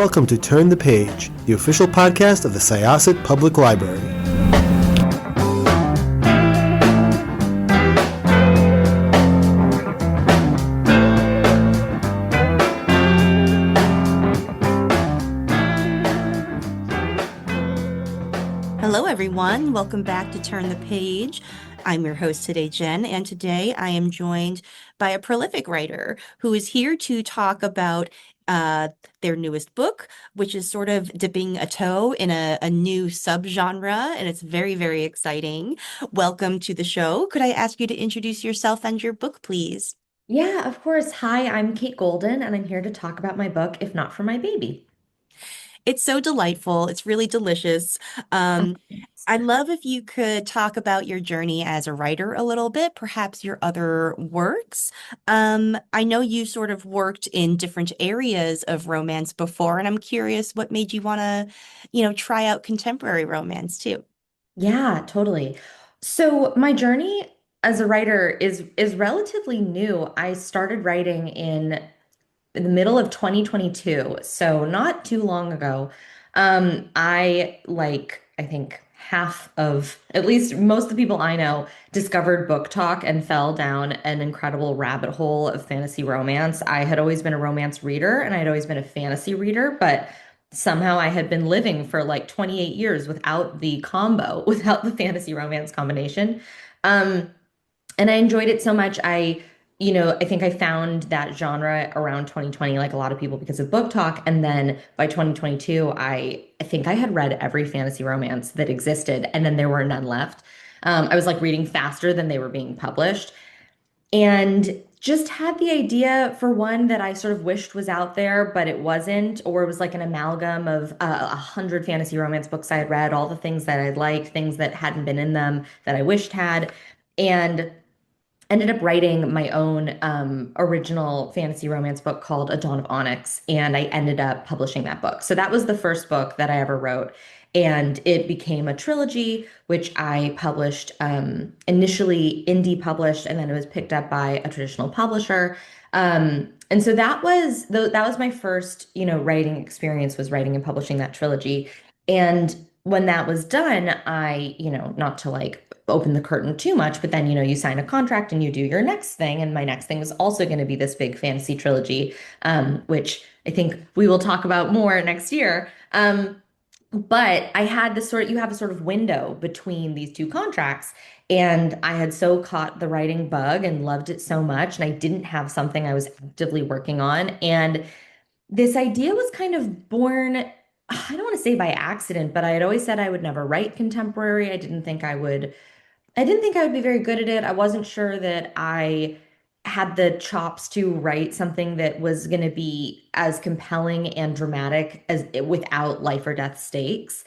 welcome to Turn the Page, the official podcast of the Syosset Public Library. Hello, everyone. Welcome back to Turn the Page. I'm your host today, Jen, and today I am joined by a prolific writer who is here to talk about their newest book, which is sort of dipping a toe in a new subgenre, and it's very, very exciting. Welcome to the show. Could I ask you to introduce yourself and your book, please? Yeah, of course. Hi, I'm Kate Golden, and I'm here to talk about my book, If Not For My Baby. It's so delightful. It's really delicious. Um, I'd love if you could talk about your journey as a writer a little bit, perhaps your other works. I know you sort of worked in different areas of romance before, and I'm curious what made you want to, try out contemporary romance too. Yeah, totally. So my journey as a writer is relatively new. I started writing in the middle of 2022, so not too long ago. I think half of, at least most of the people I know, discovered Book Talk and fell down an incredible rabbit hole of fantasy romance. I had always been a romance reader and I had always been a fantasy reader, but somehow I had been living for like 28 years without the combo, without the fantasy romance combination. Um, and I enjoyed it so much. I think I found that genre around 2020, like a lot of people, because of Book Talk. And then by 2022, I think I had read every fantasy romance that existed, and then there were none left. I was like reading faster than they were being published, and just had the idea for one that I sort of wished was out there, but it wasn't, or it was like an amalgam of 100 fantasy romance books I had read, all the things that I liked, things that hadn't been in them that I wished had. And ended up writing my own original fantasy romance book called A Dawn of Onyx, and I ended up publishing that book. So that was the first book that I ever wrote, and it became a trilogy, which I published initially indie published, and then it was picked up by a traditional publisher. And so that was my first, writing experience was writing and publishing that trilogy. And when that was done, not to like open the curtain too much, but then, you sign a contract and you do your next thing. And my next thing was also going to be this big fantasy trilogy, which I think we will talk about more next year. But I had this you have a sort of window between these two contracts. And I had so caught the writing bug and loved it so much. And I didn't have something I was actively working on. And this idea was kind of born, I don't want to say by accident, but I had always said I would never write contemporary. I didn't think I would be very good at it. I wasn't sure that I had the chops to write something that was going to be as compelling and dramatic as without life or death stakes.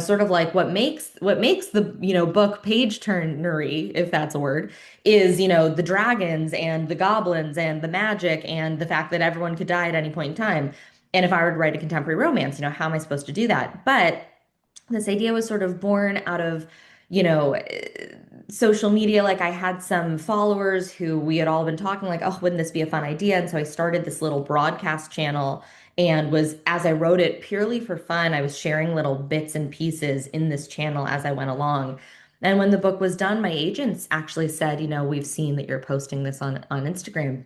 Sort of like what makes the, book page turnery, if that's a word, is, the dragons and the goblins and the magic and the fact that everyone could die at any point in time. And if I were to write a contemporary romance, how am I supposed to do that? But this idea was sort of born out of, you know, social media. Like I had some followers who we had all been talking like, oh, wouldn't this be a fun idea? And so I started this little broadcast channel and was, as I wrote it purely for fun, I was sharing little bits and pieces in this channel as I went along. And when the book was done, my agents actually said, we've seen that you're posting this on Instagram.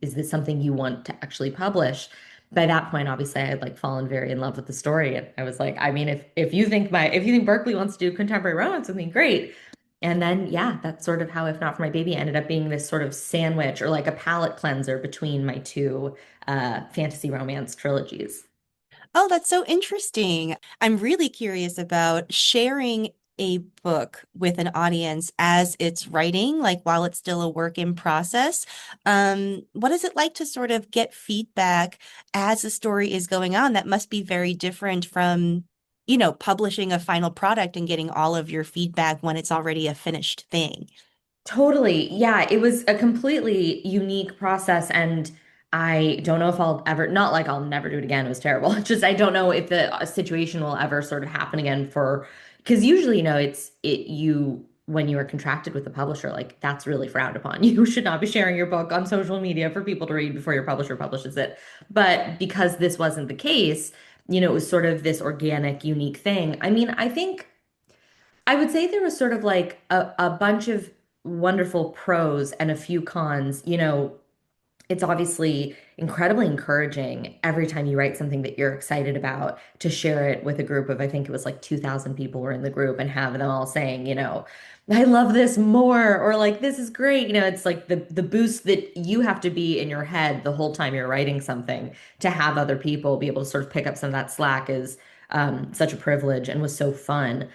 Is this something you want to actually publish? By that point, obviously, I had like fallen very in love with the story. And I was like, I mean, if you think Berkeley wants to do contemporary romance with me, great. And then, yeah, that's sort of how If Not For My Baby ended up being this sort of sandwich or like a palate cleanser between my two fantasy romance trilogies. Oh, that's so interesting. I'm really curious about sharing a book with an audience as it's writing, like while it's still a work in process. What is it like to sort of get feedback as the story is going on? That must be very different from, publishing a final product and getting all of your feedback when it's already a finished thing. Totally. Yeah, it was a completely unique process. And I don't know if I'll ever, not like I'll never do it again. It was terrible. It's just I don't know if the situation will ever sort of happen again because usually, when you are contracted with a publisher, like that's really frowned upon. You should not be sharing your book on social media for people to read before your publisher publishes it. But because this wasn't the case, it was sort of this organic, unique thing. I mean, I think I would say there was sort of like a bunch of wonderful pros and a few cons. It's obviously incredibly encouraging every time you write something that you're excited about to share it with a group of, I think it was like 2,000 people were in the group and have them all saying, I love this more, or like, this is great. It's like the boost that you have to be in your head the whole time you're writing something to have other people be able to sort of pick up some of that slack is such a privilege and was so fun.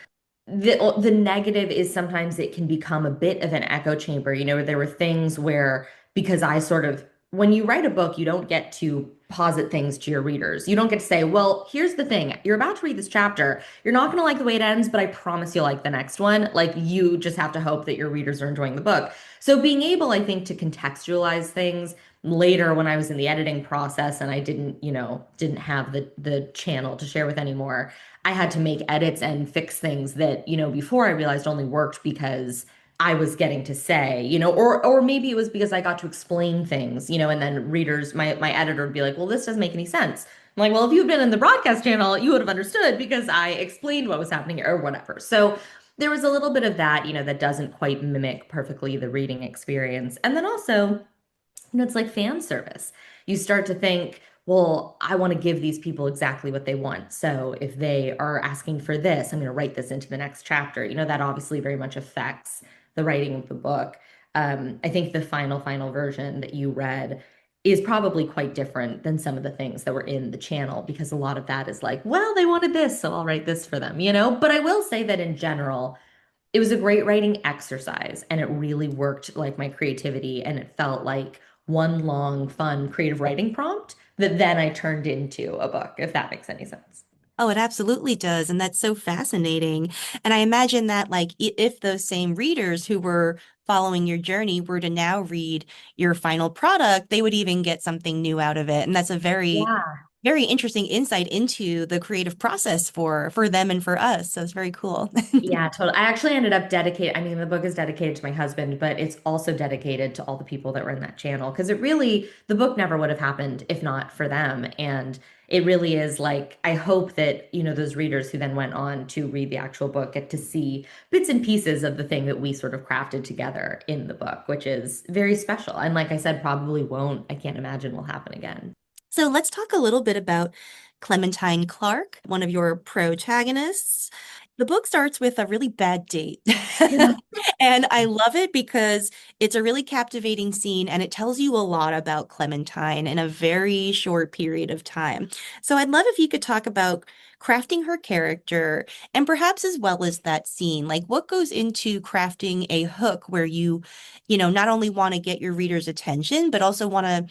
The negative is sometimes it can become a bit of an echo chamber. There were things where because I sort of when you write a book, you don't get to posit things to your readers. You don't get to say, well, here's the thing. You're about to read this chapter. You're not going to like the way it ends, but I promise you'll like the next one. Like you just have to hope that your readers are enjoying the book. So being able, I think, to contextualize things later when I was in the editing process and I didn't have the channel to share with anymore. I had to make edits and fix things that, before I realized only worked because I was getting to say, or maybe it was because I got to explain things, and then readers, my editor would be like, well, this doesn't make any sense. I'm like, well, if you've been in the broadcast channel, you would have understood because I explained what was happening or whatever. So there was a little bit of that, that doesn't quite mimic perfectly the reading experience. And then also, it's like fan service. You start to think, well, I want to give these people exactly what they want. So if they are asking for this, I'm going to write this into the next chapter. That obviously very much affects the writing of the book. I think the final version that you read is probably quite different than some of the things that were in the channel because a lot of that is like, well, they wanted this, so I'll write this for them. But I will say that in general, it was a great writing exercise and it really worked like my creativity and it felt like one long, fun, creative writing prompt that then I turned into a book, if that makes any sense. Oh, it absolutely does. And that's so fascinating. And I imagine that, like, if those same readers who were following your journey were to now read your final product, they would even get something new out of it. And that's a very, Yeah. very interesting insight into the creative process for them and for us. So it's very cool. Yeah, totally. I actually ended up dedicated. I mean, the book is dedicated to my husband, but it's also dedicated to all the people that were in that channel because the book never would have happened if not for them. And it really is like, I hope that, those readers who then went on to read the actual book get to see bits and pieces of the thing that we sort of crafted together in the book, which is very special. And like I said, probably won't, I can't imagine will happen again. So let's talk a little bit about Clementine Clark, one of your protagonists. The book starts with a really bad date. And I love it because it's a really captivating scene and it tells you a lot about Clementine in a very short period of time. So I'd love if you could talk about crafting her character and perhaps as well as that scene, like what goes into crafting a hook where you not only want to get your reader's attention, but also want to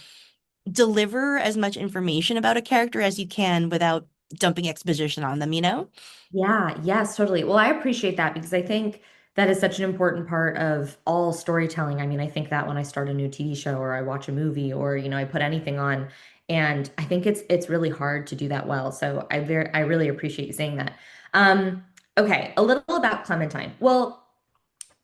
deliver as much information about a character as you can without dumping exposition on them? Yeah, yes, totally. Well, I appreciate that because I think that is such an important part of all storytelling. I mean, I think that when I start a new TV show or I watch a movie or, I put anything on, and I think it's really hard to do that well. So I really appreciate you saying that. Okay, a little about Clementine. Well,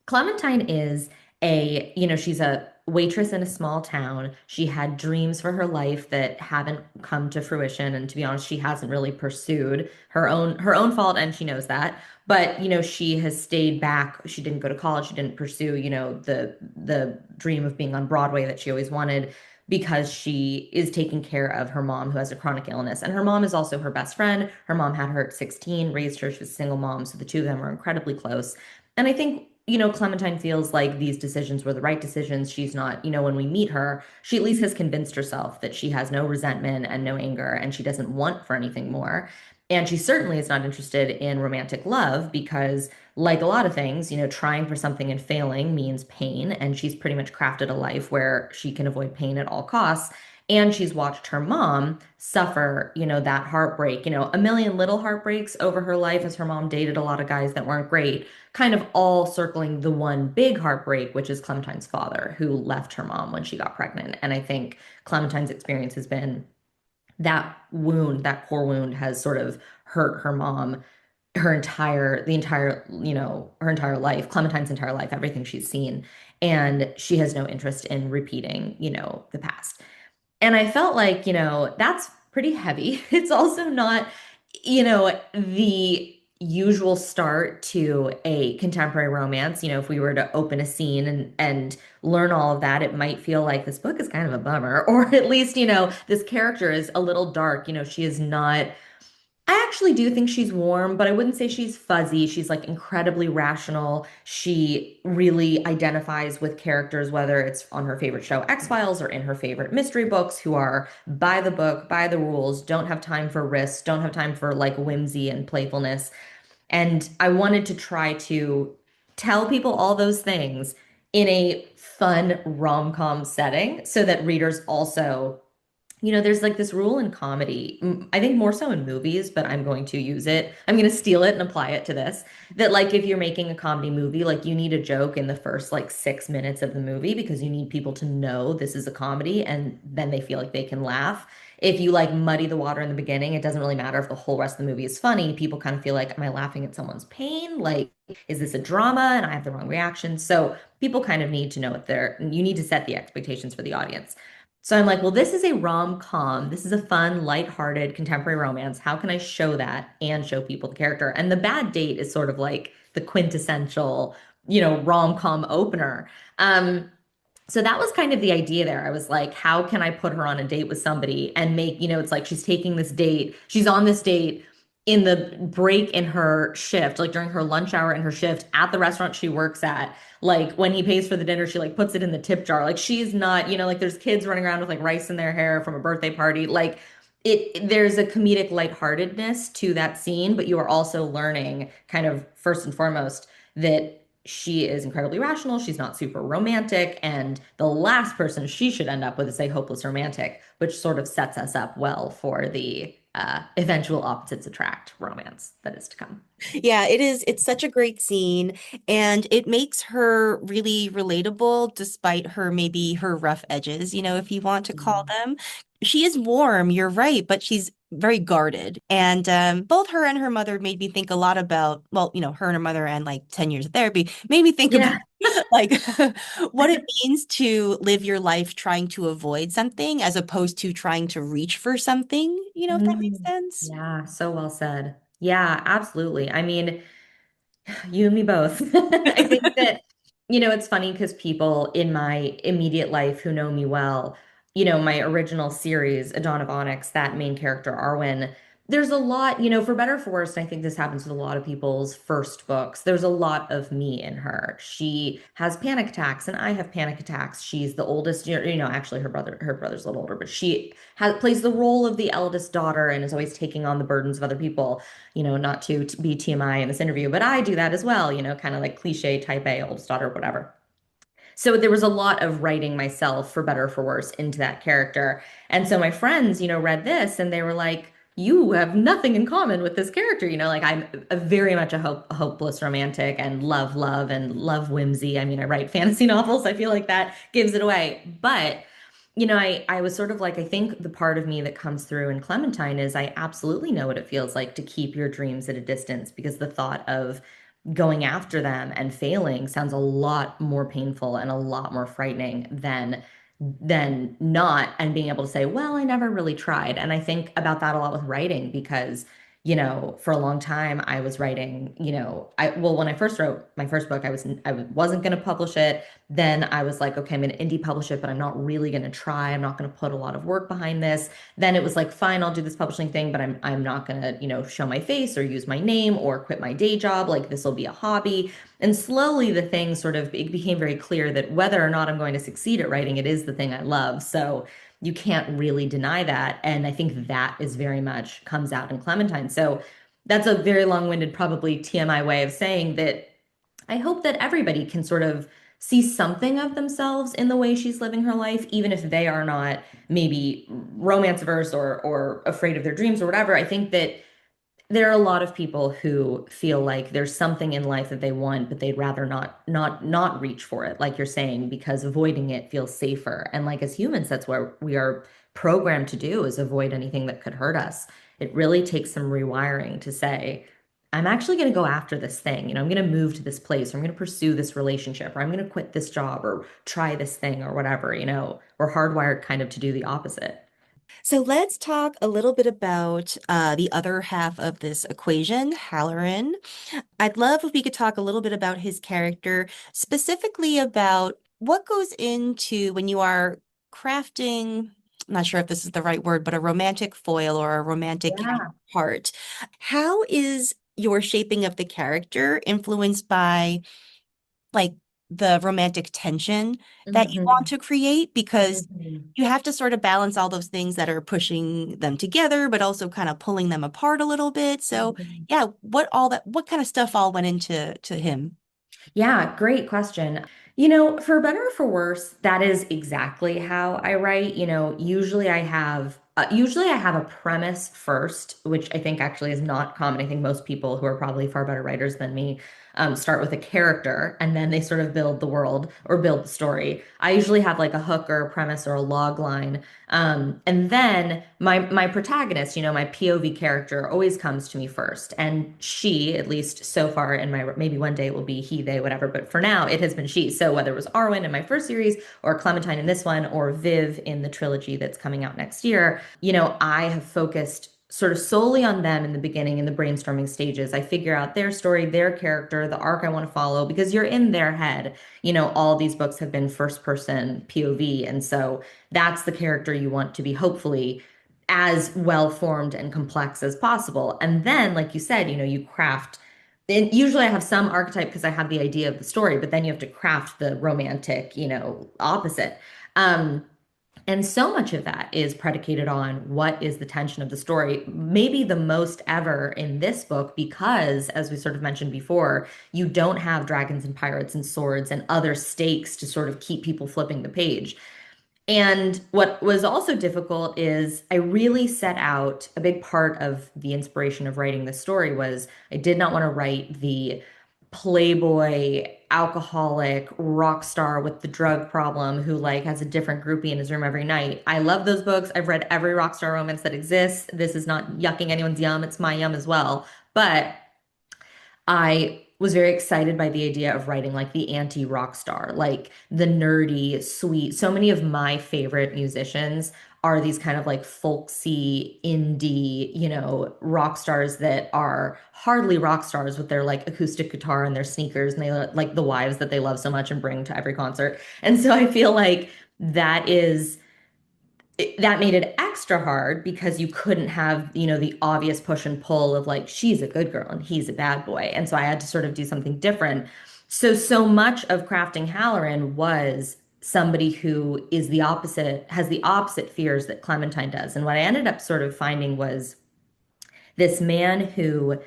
Clementine is she's a waitress in a small town. She had dreams for her life that haven't come to fruition. And to be honest, she hasn't really pursued her own fault, and she knows that. But, she has stayed back. She didn't go to college. She didn't pursue, the dream of being on Broadway that she always wanted because she is taking care of her mom who has a chronic illness. And her mom is also her best friend. Her mom had her at 16, raised her. She was a single mom. So the two of them were incredibly close. And I think, Clementine feels like these decisions were the right decisions. She's not, when we meet her, she at least has convinced herself that she has no resentment and no anger and she doesn't want for anything more. And she certainly is not interested in romantic love because, like a lot of things, trying for something and failing means pain. And she's pretty much crafted a life where she can avoid pain at all costs. And she's watched her mom suffer, that heartbreak, a million little heartbreaks over her life as her mom dated a lot of guys that weren't great, kind of all circling the one big heartbreak, which is Clementine's father, who left her mom when she got pregnant. And I think Clementine's experience has been that wound, that core wound has sort of hurt her mom her entire life, Clementine's entire life, everything she's seen. And she has no interest in repeating, the past. And I felt like, that's pretty heavy. It's also not, the usual start to a contemporary romance. If we were to open a scene and learn all of that, it might feel like this book is kind of a bummer, or at least, this character is a little dark. She is not. I actually do think she's warm, but I wouldn't say she's fuzzy. She's like incredibly rational. She really identifies with characters, whether it's on her favorite show, X-Files, or in her favorite mystery books, who are by the book, by the rules, don't have time for risks, don't have time for like whimsy and playfulness. And I wanted to try to tell people all those things in a fun rom-com setting so that readers also there's like this rule in comedy, I think more so in movies, but I'm going to use it. I'm going to steal it and apply it to this. That like if you're making a comedy movie, like you need a joke in the first like 6 minutes of the movie because you need people to know this is a comedy and then they feel like they can laugh. If you like muddy the water in the beginning, it doesn't really matter if the whole rest of the movie is funny. People kind of feel like, am I laughing at someone's pain? Like, is this a drama? And I have the wrong reaction. So people kind of need to know what you need to set the expectations for the audience. So I'm like, well, this is a rom-com. This is a fun, lighthearted contemporary romance. How can I show that and show people the character? And The Bad Date is sort of like the quintessential, rom-com opener. So that was kind of the idea there. I was like, how can I put her on a date with somebody and make, it's like she's taking this date, she's on this date in the break in her shift, like during her lunch hour in her shift at the restaurant she works at. Like when he pays for the dinner, she like puts it in the tip jar. Like she's not, like there's kids running around with like rice in their hair from a birthday party. Like there's a comedic lightheartedness to that scene, but you are also learning kind of first and foremost that she is incredibly rational. She's not super romantic. And the last person she should end up with is a hopeless romantic, which sort of sets us up well for the eventual opposites attract romance that is to come. Yeah, it is. It's such a great scene, and it makes her really relatable despite her rough edges, if you want to call them. She is warm, you're right, but she's very guarded. And both her and her mother made me think a lot about, well, her and her mother and like 10 years of therapy made me think about Yeah. like what it means to live your life trying to avoid something as opposed to trying to reach for something, if that makes Mm, sense. yeah, so well said. Yeah, absolutely. I mean, you and me both. I think that, it's funny because people in my immediate life who know me well, my original series, A Dawn of Onyx, that main character, Arwen, there's a lot, for better or for worse, and I think this happens with a lot of people's first books, there's a lot of me in her. She has panic attacks and I have panic attacks. She's the oldest, actually her brother's a little older, but she plays the role of the eldest daughter and is always taking on the burdens of other people, not to be TMI in this interview, but I do that as well, kind of like cliche type A, oldest daughter, whatever. So there was a lot of writing myself, for better or for worse, into that character. And so my friends, read this and they were like, you have nothing in common with this character. Like I'm very much a hopeless romantic and love and love whimsy. I mean, I write fantasy novels. I feel like that gives it away. But I was sort of like, I think the part of me that comes through in Clementine is I absolutely know what it feels like to keep your dreams at a distance because the thought of going after them and failing sounds a lot more painful and a lot more frightening than not and being able to say, well, I never really tried. And I think about that a lot with writing because for a long time I was writing, when I first wrote my first book, I wasn't going to publish it. Then I was like, okay, I'm going to indie publish it, but I'm not really going to try. I'm not going to put a lot of work behind this. Then it was like, fine, I'll do this publishing thing, but I'm not going to, show my face or use my name or quit my day job. Like this will be a hobby. And slowly the thing sort of it became very clear that whether or not I'm going to succeed at writing, it is the thing I love. So you can't really deny that. And I think that is very much comes out in Clementine. So that's a very long-winded, probably TMI way of saying that I hope that everybody can sort of see something of themselves in the way she's living her life, even if they are not maybe romance averse or afraid of their dreams or whatever. I think that there are a lot of people who feel like there's something in life that they want, but they'd rather not reach for it, like you're saying, because avoiding it feels safer. And like as humans, that's what we are programmed to do is avoid anything that could hurt us. It really takes some rewiring to say, I'm actually going to go after this thing. I'm going to move to this place, or I'm going to pursue this relationship, or I'm going to quit this job or try this thing or whatever. We're hardwired kind of to do the opposite. So let's talk a little bit about the other half of this equation, Halloran. I'd love if we could talk a little bit about his character, specifically about what goes into when you are crafting, I'm not sure if this is the right word, but a romantic foil or a romantic Yeah. counterpart. How is your shaping of the character influenced by like the romantic tension that you want Mhm. to create? Because Mhm. you have to sort of balance all those things that are pushing them together, but also kind of pulling them apart a little bit. So, Mhm. yeah, what kind of stuff all went into him? Yeah, great question. For better or for worse, that is exactly how I write. Usually I have a premise first, which I think actually is not common. I think most people who are probably far better writers than me start with a character and then they sort of build the world or build the story. I usually have like a hook or a premise or a log line. And then my protagonist, my POV character always comes to me first. And she, at least so far in my, maybe one day it will be he, they, whatever, but for now it has been she. So whether it was Arwen in my first series or Clementine in this one or Viv in the trilogy that's coming out next year, I have focused sort of solely on them in the beginning in the brainstorming stages. I figure out their story, their character, the arc I want to follow because you're in their head. All these books have been first person POV. And so that's the character you want to be hopefully as well formed and complex as possible. And then, like you said, you craft. And usually I have some archetype because I have the idea of the story, but then you have to craft the romantic, opposite. Um, and so much of that is predicated on what is the tension of the story, maybe the most ever in this book, because, as we sort of mentioned before, you don't have dragons and pirates and swords and other stakes to sort of keep people flipping the page. And what was also difficult is I really set out a big part of the inspiration of writing this story was I did not want to write the playboy alcoholic rock star with the drug problem who like has a different groupie in his room every night. I love those books. I've read every rock star romance that exists. This is not yucking anyone's yum. It's my yum as well. But I was very excited by the idea of writing like the anti-rock star, like the nerdy, sweet. So many of my favorite musicians are these kind of like folksy indie, rock stars that are hardly rock stars with their like acoustic guitar and their sneakers and they like the wives that they love so much and bring to every concert. And so I feel like that is that made it extra hard because you couldn't have, the obvious push and pull of like, she's a good girl and he's a bad boy. And so I had to sort of do something different. So much of crafting Halloran was somebody who is the opposite, has the opposite fears that Clementine does. And what I ended up sort of finding was this man who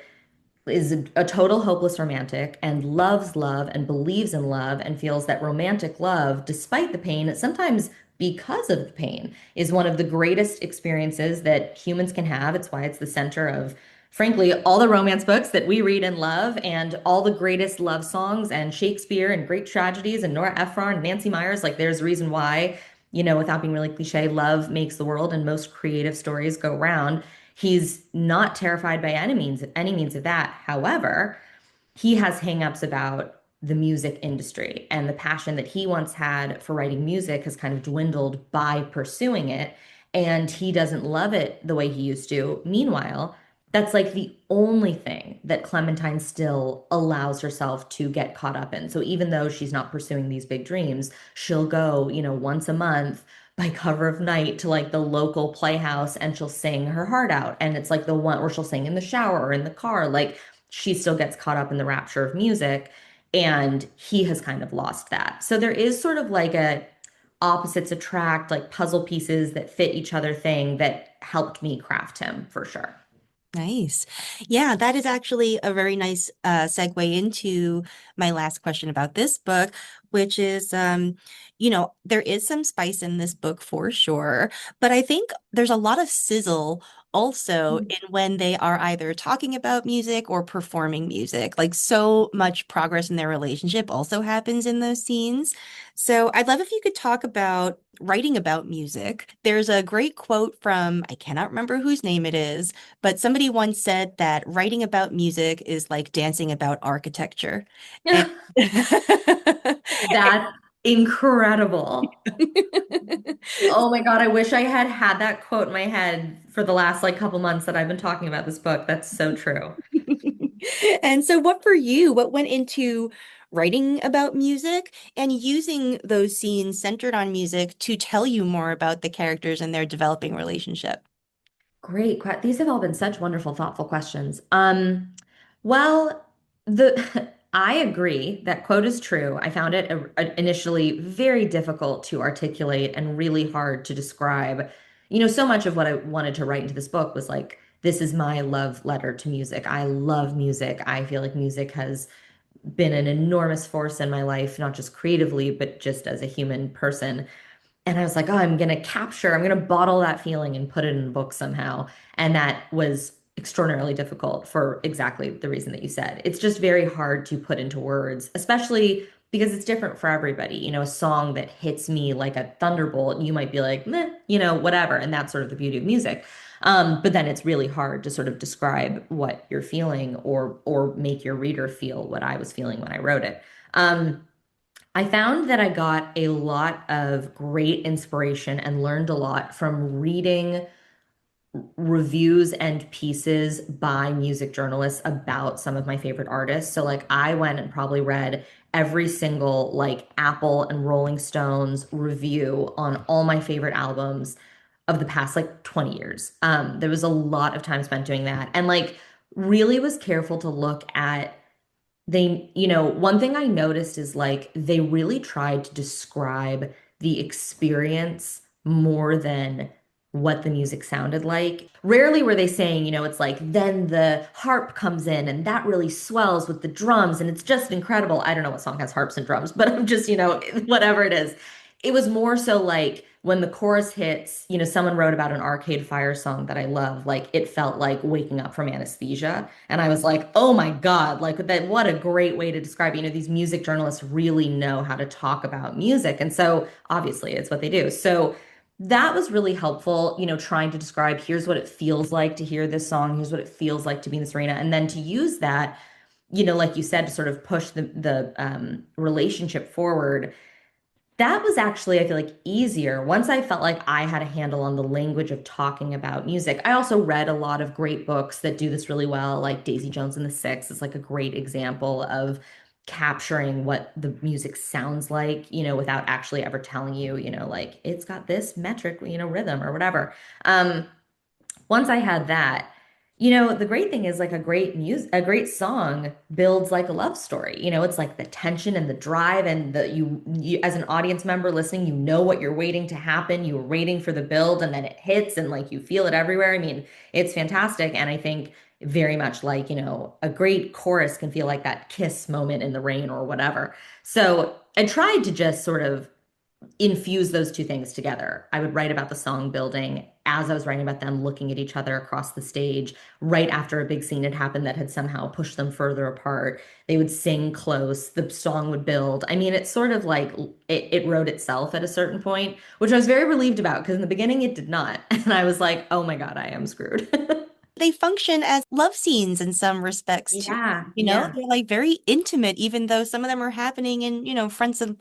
is a total hopeless romantic and loves love and believes in love and feels that romantic love, despite the pain, sometimes because of the pain, is one of the greatest experiences that humans can have. It's why it's the center of, frankly, all the romance books that we read and love, and all the greatest love songs and Shakespeare and great tragedies and Nora Ephron and Nancy Myers. Like, there's a reason why, without being really cliche, love makes the world and most creative stories go round. He's not terrified by any means of that. However, he has hangups about the music industry and the passion that he once had for writing music has kind of dwindled by pursuing it. And he doesn't love it the way he used to. Meanwhile, that's like the only thing that Clementine still allows herself to get caught up in. So even though she's not pursuing these big dreams, she'll go, once a month by cover of night to like the local playhouse and she'll sing her heart out. And it's like the one where she'll sing in the shower or in the car. Like she still gets caught up in the rapture of music. And he has kind of lost that. So there is sort of like a opposites attract, like puzzle pieces that fit each other thing that helped me craft him for sure. Nice. Yeah, that is actually a very nice segue into my last question about this book, which is, there is some spice in this book for sure, but I think there's a lot of sizzle also in when they are either talking about music or performing music. Like so much progress in their relationship also happens in those scenes. So I'd love if you could talk about writing about music. There's a great quote from, I cannot remember whose name it is, but somebody once said that writing about music is like dancing about architecture. And That's incredible. Oh my God, I wish I had had that quote in my head for the last like couple months that I've been talking about this book. That's so true. And so, what for you? What went into writing about music and using those scenes centered on music to tell you more about the characters and their developing relationship? Great. These have all been such wonderful, thoughtful questions. Well, the I agree that quote is true. I found it initially very difficult to articulate and really hard to describe. So much of what I wanted to write into this book was like, this is my love letter to music. I love music. I feel like music has been an enormous force in my life, not just creatively, but just as a human person. And I was like, oh, I'm going to bottle that feeling and put it in a book somehow. And that was extraordinarily difficult for exactly the reason that you said. It's just very hard to put into words, especially because it's different for everybody. A song that hits me like a thunderbolt, you might be like, meh, whatever. And that's sort of the beauty of music. But then it's really hard to sort of describe what you're feeling or make your reader feel what I was feeling when I wrote it. I found that I got a lot of great inspiration and learned a lot from reading reviews and pieces by music journalists about some of my favorite artists. So like I went and probably read every single like Apple and Rolling Stones review on all my favorite albums of the past like 20 years. There was a lot of time spent doing that and like really was careful to look at one thing I noticed is like they really tried to describe the experience more than what the music sounded like. Rarely were they saying, it's like then the harp comes in and that really swells with the drums and it's just incredible. I don't know what song has harps and drums, but I'm just, whatever it is. It was more so like when the chorus hits, someone wrote about an Arcade Fire song that I love, like it felt like waking up from anesthesia. And I was like, oh my God, like that, what a great way to describe, these music journalists really know how to talk about music. And so obviously it's what they do. So that was really helpful, trying to describe here's what it feels like to hear this song, here's what it feels like to be in this arena. And then to use that, like you said, to sort of push the relationship forward that was actually, I feel like, easier once I felt like I had a handle on the language of talking about music. I also read a lot of great books that do this really well, like Daisy Jones and the Six is like a great example of capturing what the music sounds like, without actually ever telling you, like it's got this metric, rhythm or whatever. Once I had that, the great thing is like a great song builds like a love story. It's like the tension and the drive and you as an audience member listening, you know what you're waiting to happen. You're waiting for the build and then it hits and like you feel it everywhere. I mean, it's fantastic. And I think very much like, a great chorus can feel like that kiss moment in the rain or whatever. So I tried to just sort of infuse those two things together. I would write about the song building as I was writing about them looking at each other across the stage right after a big scene had happened that had somehow pushed them further apart. They would sing close, the song would build. I mean, it's sort of like it wrote itself at a certain point, which I was very relieved about because in the beginning it did not. And I was like, oh my God, I am screwed. They function as love scenes in some respects too. Yeah, yeah. They're like very intimate, even though some of them are happening in, fronts of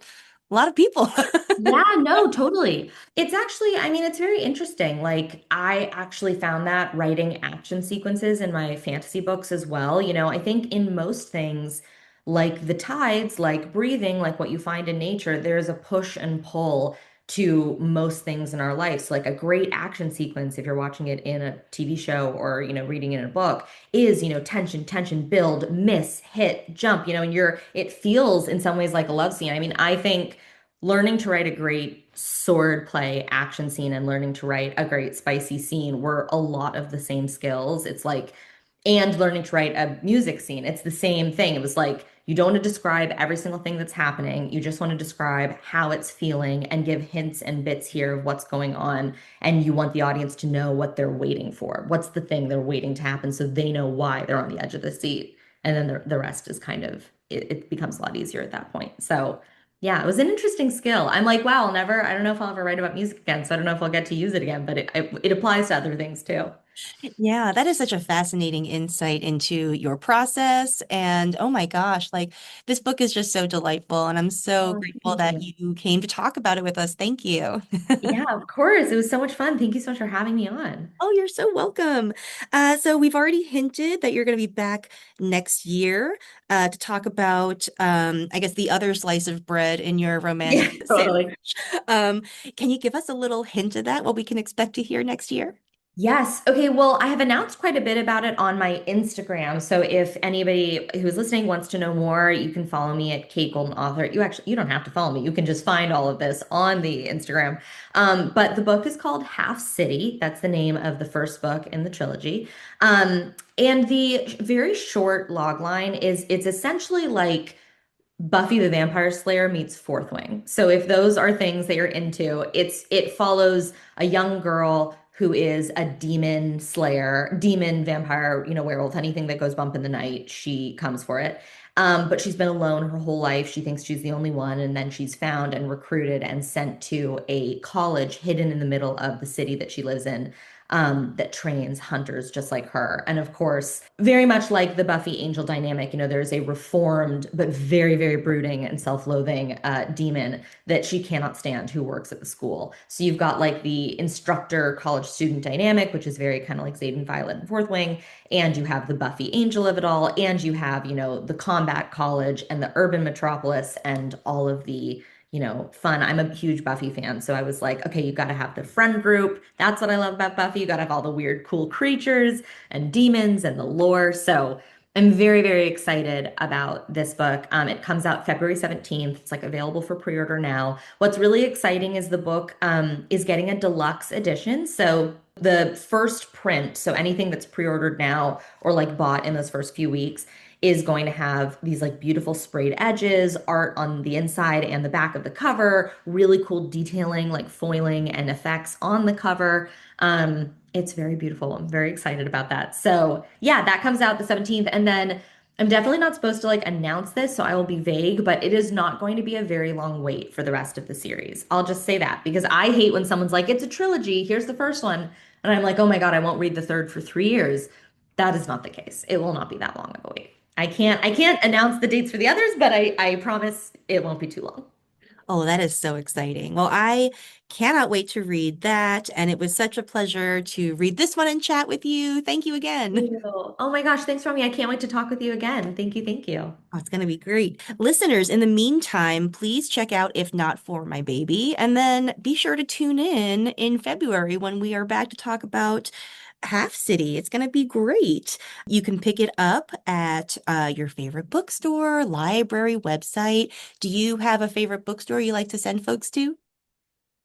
a lot of people. Yeah, no, totally. It's actually, I mean, it's very interesting. Like, I actually found that writing action sequences in my fantasy books as well. I think in most things, like the tides, like breathing, like what you find in nature, there's a push and pull to most things in our life. So, like a great action sequence, if you're watching it in a TV show or, reading it in a book, is, tension, tension, build, miss, hit, jump, and it feels in some ways like a love scene. I mean, I think learning to write a great sword play action scene and learning to write a great spicy scene were a lot of the same skills. It's like and learning to write a music scene. It's the same thing. It was like you don't want to describe every single thing that's happening. You just want to describe how it's feeling and give hints and bits here of what's going on. And you want the audience to know what they're waiting for. What's the thing they're waiting to happen so they know why they're on the edge of the seat. And then the rest is kind of, it becomes a lot easier at that point. So yeah, it was an interesting skill. I'm like, wow, I don't know if I'll ever write about music again. So I don't know if I'll get to use it again, but it applies to other things too. Yeah, that is such a fascinating insight into your process. And oh my gosh, like this book is just so delightful. And I'm so Oh, grateful thank that you. you came to talk about it with us. Thank you. Yeah, of course. It was so much fun. Thank you so much for having me on. Oh, you're so welcome. So we've already hinted that you're going to be back next year to talk about, I guess, the other slice of bread in your Yeah, romantic totally. sandwich. Um, can you give us a little hint of that, what we can expect to hear next year? Yes. Okay. Well, I have announced quite a bit about it on my Instagram. So if anybody who's listening wants to know more, you can follow me at Kate Golden Author. You don't have to follow me. You can just find all of this on the Instagram. But the book is called Half City. That's the name of the first book in the trilogy. And the very short log line is it's essentially like Buffy the Vampire Slayer meets Fourth Wing. So if those are things that you're into, it follows a young girl who is a demon slayer, demon vampire, werewolf, anything that goes bump in the night, she comes for it. But she's been alone her whole life. She thinks she's the only one, and then she's found and recruited and sent to a college hidden in the middle of the city that she lives in, that trains hunters just like her. And of course, very much like the Buffy Angel dynamic, there's a reformed but very, very brooding and self-loathing demon that she cannot stand who works at the school. So you've got like the instructor college student dynamic, which is very kind of like Zayd and Violet and Fourth Wing, and you have the Buffy Angel of it all, and you have, the combat college and the urban metropolis and all of the fun. I'm a huge Buffy fan, so I was like, okay, you got to have the friend group. That's what I love about Buffy. You got to have all the weird, cool creatures and demons and the lore. So I'm very, very excited about this book. It comes out February 17th. It's like available for pre-order now. What's really exciting is the book is getting a deluxe edition. So the first print, so anything that's pre-ordered now or like bought in those first few weeks, is going to have these like beautiful sprayed edges, art on the inside and the back of the cover, really cool detailing, like foiling and effects on the cover. It's very beautiful. I'm very excited about that. So yeah, that comes out the 17th. And then I'm definitely not supposed to like announce this, so I will be vague, but it is not going to be a very long wait for the rest of the series. I'll just say that because I hate when someone's like, it's a trilogy, here's the first one. And I'm like, oh my God, I won't read the third for 3 years. That is not the case. It will not be that long of a wait. I can't announce the dates for the others, but I promise it won't be too long. Oh, that is so exciting. Well, I cannot wait to read that. And it was such a pleasure to read this one and chat with you. Thank you again. Ew. Oh my gosh, thanks, Romy. I can't wait to talk with you again. Thank you, thank you. Oh, it's going to be great. Listeners, in the meantime, please check out If Not For My Baby, and then be sure to tune in February when we are back to talk about Half City. It's going to be great. You can pick it up at your favorite bookstore, library, website. Do you have a favorite bookstore you like to send folks to?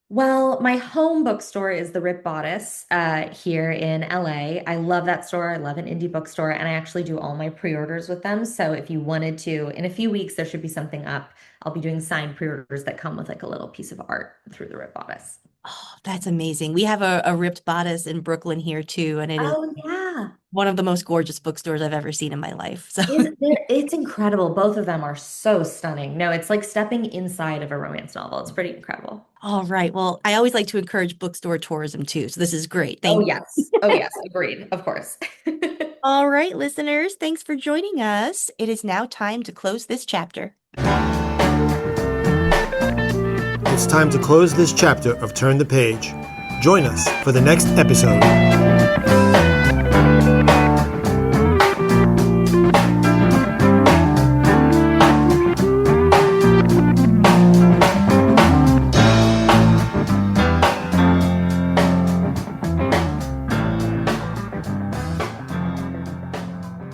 Well, my home bookstore is the Rip Bodice here in LA. I love that store. I love an indie bookstore, and I actually do all my pre-orders with them. So if you wanted to, in a few weeks, there should be something up. I'll be doing signed pre-orders that come with like a little piece of art through the Rip Bodice. Oh, that's amazing. We have a ripped bodice in Brooklyn here too, and it is Oh yeah. one of the most gorgeous bookstores I've ever seen in my life. So, It's incredible. Both of them are so stunning. No, it's like stepping inside of a romance novel. It's pretty incredible. all right. Well, I always like to encourage bookstore tourism too. So this is great. Oh Thank you. yes. Oh yes, agreed. Of course. All right, listeners, thanks for joining us. It is now time to close this chapter. It's time to close this chapter of Turn the Page. Join us for the next episode.